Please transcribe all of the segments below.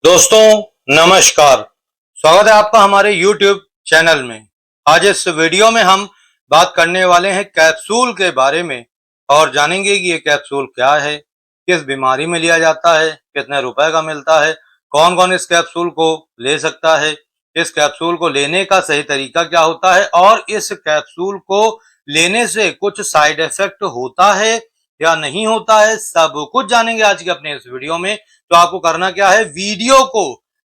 दोस्तों नमस्कार। स्वागत है आपका हमारे YouTube चैनल में। आज इस वीडियो में हम बात करने वाले हैं कैप्सूल के बारे में और जानेंगे कि ये कैप्सूल क्या है, किस बीमारी में लिया जाता है, कितने रुपए का मिलता है, कौन कौन इस कैप्सूल को ले सकता है, इस कैप्सूल को लेने का सही तरीका क्या होता है और इस कैप्सूल को लेने से कुछ साइड इफेक्ट होता है या नहीं होता है, सब कुछ जानेंगे आज के अपने इस वीडियो में। तो आपको करना क्या है, वीडियो को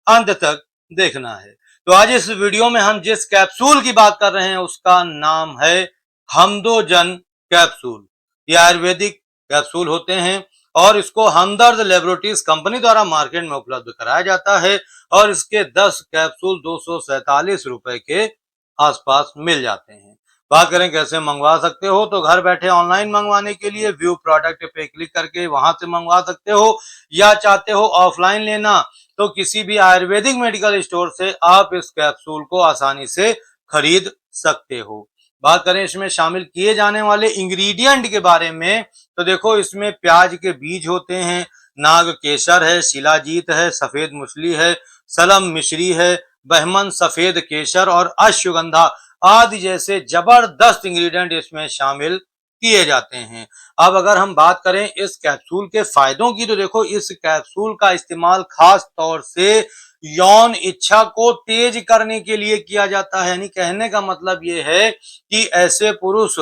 अंत तक देखना है। तो आज इस वीडियो में हम जिस कैप्सूल की बात कर रहे हैं उसका नाम है हमदोजन कैप्सूल। ये आयुर्वेदिक कैप्सूल होते हैं और इसको हमदर्द लेबोरेटरीज कंपनी द्वारा मार्केट में उपलब्ध कराया जाता है और इसके 10 कैप्सूल 247 रुपए के आसपास मिल जाते हैं। बात करें कैसे मंगवा सकते हो, तो घर बैठे ऑनलाइन मंगवाने के लिए व्यू प्रोडक्ट पे क्लिक करके वहां से मंगवा सकते हो, या चाहते हो ऑफलाइन लेना तो किसी भी आयुर्वेदिक मेडिकल स्टोर से आप इस कैप्सूल को आसानी से खरीद सकते हो। बात करें इसमें शामिल किए जाने वाले इंग्रेडिएंट के बारे में, तो देखो इसमें प्याज के बीज होते हैं, नाग केसर है, शिलाजीत है, सफेद मुसली है, सलम मिश्री है, बहमन सफेद केसर और अश्वगंधा आदि जैसे जबरदस्त इंग्रेडिएंट इसमें शामिल किए जाते हैं। अब अगर हम बात करें इस कैप्सूल के फायदों की, तो देखो इस कैप्सूल का इस्तेमाल खास तौर से यौन इच्छा को तेज करने के लिए किया जाता है। यानी कहने का मतलब ये है कि ऐसे पुरुष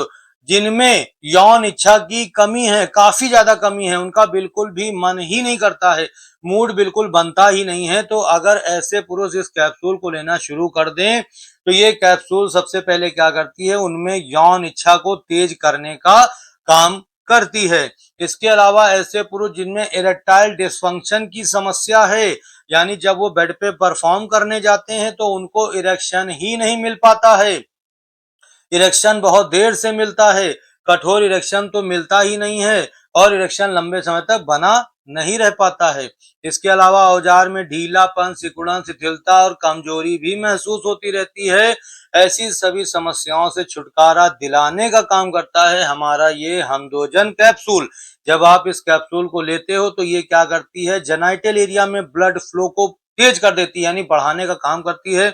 जिनमें यौन इच्छा की कमी है, काफी ज्यादा कमी है, उनका बिल्कुल भी मन ही नहीं करता है, मूड बिल्कुल बनता ही नहीं है, तो अगर ऐसे पुरुष इस कैप्सूल को लेना शुरू कर दें तो ये कैप्सूल सबसे पहले क्या करती है, उनमें यौन इच्छा को तेज करने का काम करती है। इसके अलावा ऐसे पुरुष जिनमें इरेक्टाइल डिसफंक्शन की समस्या है, यानी जब वो बेड पे परफॉर्म करने जाते हैं तो उनको इरेक्शन ही नहीं मिल पाता है, इरेक्शन बहुत देर से मिलता है, कठोर इरेक्शन तो मिलता ही नहीं है और इरेक्शन लंबे समय तक बना नहीं रह पाता है। इसके अलावा औजार में ढीलापन, सिकुड़न, शिथिलता और कमजोरी भी महसूस होती रहती है। ऐसी सभी समस्याओं से छुटकारा दिलाने का काम करता है हमारा ये हमदोजन कैप्सूल। जब आप इस कैप्सूल को लेते हो तो ये क्या करती है, जेनाइटल एरिया में ब्लड फ्लो को तेज कर देती है, यानी बढ़ाने का काम करती है,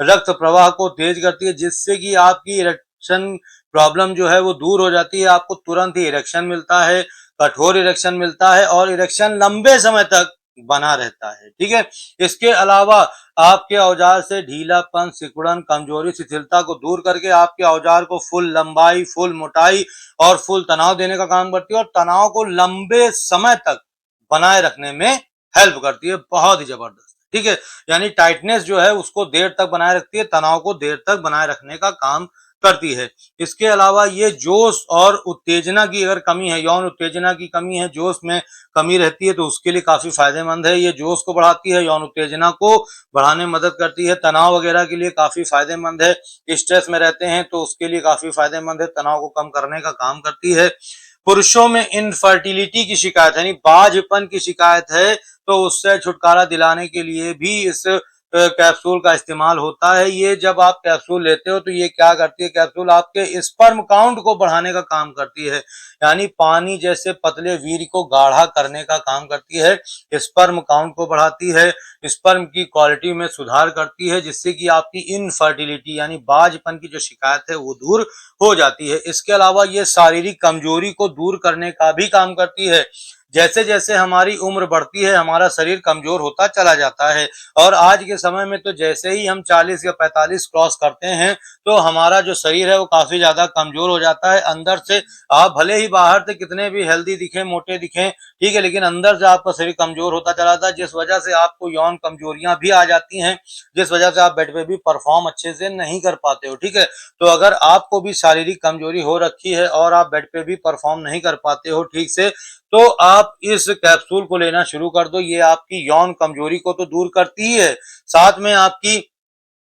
रक्त प्रवाह को तेज करती है, जिससे कि आपकी इरेक्शन प्रॉब्लम जो है वो दूर हो जाती है, आपको तुरंत ही इरेक्शन मिलता है, कठोर इरेक्शन मिलता है और इरेक्शन लंबे समय तक बना रहता है। ठीक है, इसके अलावा आपके औजार से ढीलापन, सिकुड़न, कमजोरी, शिथिलता को दूर करके आपके औजार को फुल लंबाई, फुल मोटाई और फुल तनाव देने का काम करती है और तनाव को लंबे समय तक बनाए रखने में हेल्प करती है, बहुत ही जबरदस्त। ठीक है, यानी टाइटनेस जो है उसको देर तक बनाए रखती है, तनाव को देर तक बनाए रखने का काम करती है। इसके अलावा ये जोश और उत्तेजना की अगर कमी है, यौन उत्तेजना की कमी है, जोश में कमी रहती है, तो उसके लिए काफी फायदेमंद है। ये जोश को बढ़ाती है, यौन उत्तेजना को बढ़ाने में मदद करती है, तनाव वगैरह के लिए काफी फायदेमंद है, स्ट्रेस में रहते हैं तो उसके लिए काफी फायदेमंद है, तनाव को कम करने का काम करती है। पुरुषों में इनफर्टिलिटी की शिकायत यानी बाझपन की शिकायत है तो उससे छुटकारा दिलाने के लिए भी इस कैप्सूल का इस्तेमाल होता है। ये जब आप कैप्सूल लेते हो तो ये क्या करती है, कैप्सूल आपके स्पर्म काउंट को बढ़ाने का काम करती है, यानी पानी जैसे पतले वीर्य को गाढ़ा करने का काम करती है, स्पर्म काउंट को बढ़ाती है, स्पर्म की क्वालिटी में सुधार करती है, जिससे कि आपकी इनफर्टिलिटी यानी बाझपन की जो शिकायत है वो दूर हो जाती है। इसके अलावा ये शारीरिक कमजोरी को दूर करने का भी काम करती है। जैसे जैसे हमारी उम्र बढ़ती है हमारा शरीर कमजोर होता चला जाता है और आज के समय में तो जैसे ही हम 40 या 45 क्रॉस करते हैं तो हमारा जो शरीर है वो काफी ज्यादा कमजोर हो जाता है अंदर से। आप भले ही बाहर से कितने भी हेल्दी दिखें, मोटे दिखें, ठीक है, लेकिन अंदर से आपका शरीर कमजोर होता चला जाता है, जिस वजह से आपको यौन कमजोरियां भी आ जाती हैं, जिस वजह से आप बेड पे भी परफॉर्म अच्छे से नहीं कर पाते हो। ठीक है, तो अगर आपको भी शारीरिक कमजोरी हो रखी है और आप बेड पे भी परफॉर्म नहीं कर पाते हो ठीक से, तो आप इस कैप्सूल को लेना शुरू कर दो। ये आपकी यौन कमजोरी को तो दूर करती ही है, साथ में आपकी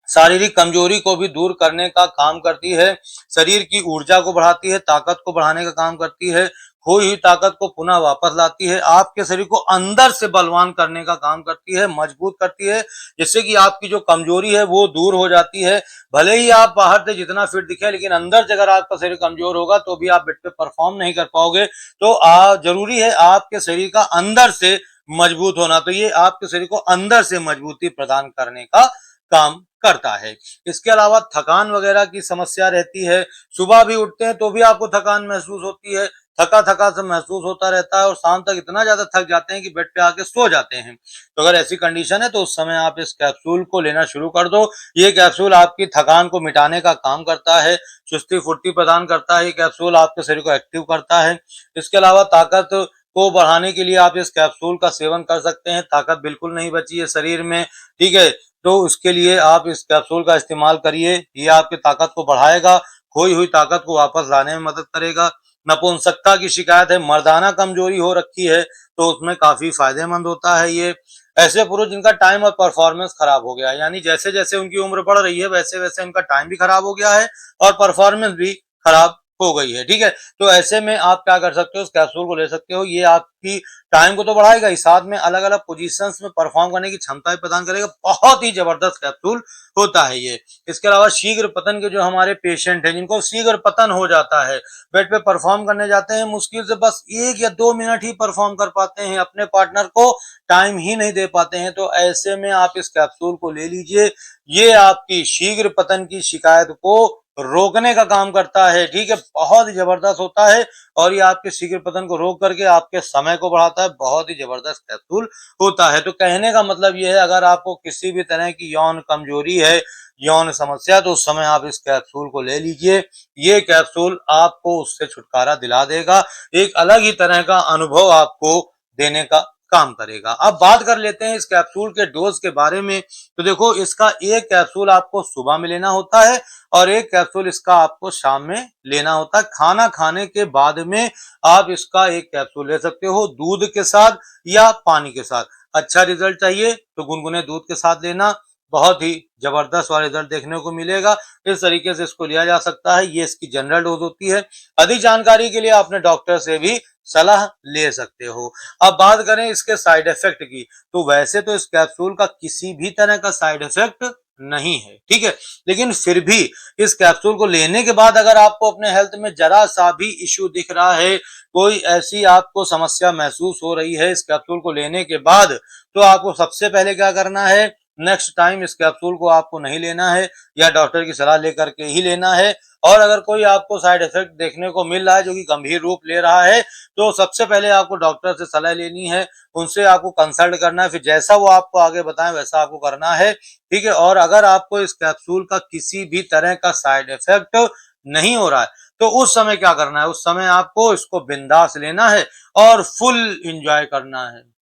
शारीरिक कमजोरी को भी दूर करने का काम करती है, शरीर की ऊर्जा को बढ़ाती है, ताकत को बढ़ाने का काम करती है, खोई हुई ताकत को पुनः वापस लाती है, आपके शरीर को अंदर से बलवान करने का काम करती है, मजबूत करती है, जिससे कि आपकी जो कमजोरी है वो दूर हो जाती है। भले ही आप बाहर से जितना फिट दिखे लेकिन अंदर से अगर आपका शरीर कमजोर होगा तो भी आप बेड पे परफॉर्म नहीं कर पाओगे। तो जरूरी है आपके शरीर का अंदर से मजबूत होना, तो ये आपके शरीर को अंदर से मजबूती प्रदान करने का काम करता है। इसके अलावा थकान वगैरह की समस्या रहती है, सुबह भी उठते हैं तो भी आपको थकान महसूस होती है, थका-थका सा महसूस होता रहता है और शाम तक इतना ज़्यादा थक जाते हैं कि बेड पे आके सो जाते हैं। तो अगर ऐसी कंडीशन है तो उस समय आप इस कैप्सूल को लेना शुरू कर दो। ये कैप्सूल आपकी थकान को मिटाने का काम करता है, चुस्ती-फुर्ती प्रदान करता है, ये कैप्सूल आपके शरीर को एक्टिव करता है। इसके अलावा ताकत को बढ़ाने के लिए आप इस कैप्सूल का सेवन कर सकते हैं, ताकत बिल्कुल नहीं बची है शरीर में, ठीक है? तो उसके लिए आप इस कैप्सूल का इस्तेमाल करिए, ये आपकी ताकत को बढ़ाएगा, खोई हुई ताकत को वापस लाने में मदद करेगा। नपुंसकता की शिकायत है, मर्दाना कमजोरी हो रखी है, तो उसमें काफ़ी फ़ायदेमंद होता है ये। ऐसे पुरुष जिनका टाइम और परफ़ॉर्मेंस खराब हो गया है, यानी जैसे-जैसे उनकी उम्र बढ़ रही है, वैसे-वैसे उनका टाइम भी खराब हो गया है और परफ़ॉर्मेंस भी खराब हो गई है, ठीक है? तो ऐसे में आप क्या कर सकते हो, इस कैप्सूल को ले सकते हो, ये आपकी टाइम को तो बढ़ाएगा ही, साथ में अलग-अलग पोज़ीशंस में परफ़ॉर्म करने की क्षमता भी प्रदान करेगा। बहुत ही ज़बरदस्त कैप्सूल होता है ये। इसके अलावा शीघ्र पतन के जो हमारे पेशेंट हैं, जिनको शीघ्र पतन हो जाता है, बेड पे परफ़ॉर्म करने जाते हैं, मुश्किल से बस 1 या 2 मिनट ही परफ़ॉर्म कर पाते हैं, अपने पार्टनर को टाइम ही नहीं दे पाते हैं, तो ऐसे में आप इस कैप्सूल को ले लीजिए। ये आपकी शीघ्र पतन की शिकायत को रोकने का काम करता है, ठीक है? बहुत ही ज़बरदस्त होता है और ये आपके शीघ्र पतन को रोक करके आपके समय को बढ़ाता है, बहुत ही ज़बरदस्त कैप्सूल होता है। तो कहने का मतलब ये है, अगर आपको किसी भी तरह की यौन कमजोरी है, यौन समस्या, तो उस समय आप इस कैप्सूल को ले लीजिए। ये कैप्सूल आपको उससे छुटकारा दिला देगा, एक अलग ही तरह का अनुभव आपको देने का काम करेगा। अब बात कर लेते हैं इस कैप्सूल के डोज़ के बारे में। तो देखो, इसका एक कैप्सूल आपको सुबह में लेना होता है और एक कैप्सूल इसका आपको शाम में लेना होता है। खाना खाने के बाद में आप इसका एक कैप्सूल ले सकते हो, दूध के साथ या पानी के साथ। अच्छा रिजल्ट चाहिए तो गुनगुने दूध के साथ लेना, बहुत ही जबरदस्त वाला रिजल्ट देखने को मिलेगा। इस तरीके से इसको लिया जा सकता है, ये इसकी जनरल डोज होती है। अधिक जानकारी के लिए अपने डॉक्टर से भी सलाह ले सकते हो। अब बात करें इसके साइड इफेक्ट की, तो वैसे तो इस कैप्सूल का किसी भी तरह का साइड इफेक्ट नहीं है, ठीक है? लेकिन फिर भी इस कैप्सूल को लेने के बाद अगर आपको अपने हेल्थ में जरा सा भी इश्यू दिख रहा है, कोई ऐसी आपको समस्या महसूस हो रही है इस कैप्सूल को लेने के बाद, तो आपको सबसे पहले क्या करना है, नेक्स्ट टाइम इस कैप्सूल को आपको नहीं लेना है या डॉक्टर की सलाह लेकर के ही लेना है। और अगर कोई आपको साइड इफेक्ट देखने को मिल रहा है जो कि गंभीर रूप ले रहा है, तो सबसे पहले आपको डॉक्टर से सलाह लेनी है, उनसे आपको कंसल्ट करना है, फिर जैसा वो आपको आगे बताएं वैसा आपको करना है, ठीक है? और अगर आपको इस कैप्सूल का किसी भी तरह का साइड इफेक्ट नहीं हो रहा है, तो उस समय क्या करना है, उस समय आपको इसको बिंदास लेना है और फुल एंजॉय करना है।